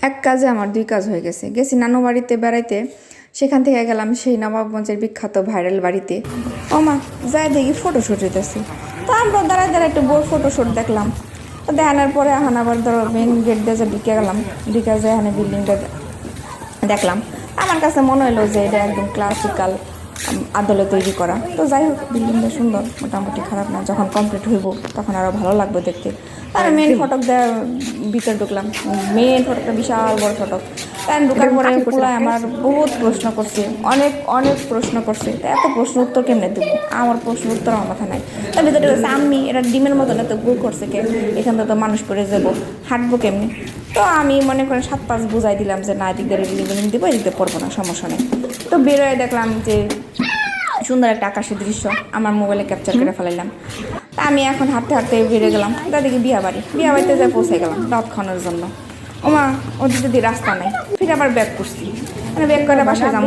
এক কাজে আমার দুই কাজ হয়ে গেছে। গেছি নানু বাড়িতে বেড়াইতে, সেখান থেকে গেলাম সেই নবাবগঞ্জের বিখ্যাত ভাইরাল বাড়িতে। ও মা, যাই দেখি ফটোশ্যুট হইতেছে। তো আমরা দাঁড়ায় দাঁড়ায় একটু বোর ফটোশ্যুট দেখলাম। তো দেখানোর পরে এখন আবার ধরো মেন গেট দিয়ে যে ঢুকে গেলাম, ঢুকে যে এখানে বিল্ডিংটা দেখলাম। আমার কাছে মনে হলো যে এটা একদম ক্লাসিক্যাল আদলে তৈরি করা। তো যাই হোক, বিল্ডিংটা সুন্দর, মোটামুটি খারাপ না। যখন কমপ্লিট হইব তখন আরও ভালো লাগবে দেখতে। আর মেন ফটক দেওয়ার ভিতরে ঢুকলাম। মেন ফটকটা বিশাল বড় ফটক। তাই ঢুকার পরে পোলায় আমার বহুত প্রশ্ন করছে, অনেক অনেক প্রশ্ন করছে। এত প্রশ্ন উত্তর কেমনে দেবো? আমার প্রশ্ন উত্তর আমার মাথা নাই। তার ভিতরে বলছে আমি এটা ডিমের মতন এত গোল করছে কে, এখান থেকে তো মানুষ পড়ে যাবো, হাঁটবো কেমনি? তো আমি মনে করেন 7-5 বুঝাই দিলাম যে না, এদিক দিয়ে রেগুলিং দেবো, এদিক দিয়ে পড়বো না, সমস্যা নেই। তো বেরোয় দেখলাম যে সুন্দর একটা আকাশের দৃশ্য আমার মোবাইলে ক্যাপচার করে ফেলাইলাম। তা আমি এখন হাঁটতে হাঁটতে বেরিয়ে গেলাম। তাদেরকে বিয়া বাড়িতে যাই পৌঁছে গেলাম দাওয়াত খাওয়ানোর জন্য। ওমা, ওদিকে যদি রাস্তা নেই, ফিরে আবার ব্যাক করছি, মানে ব্যাক করে বাসায় যাবো।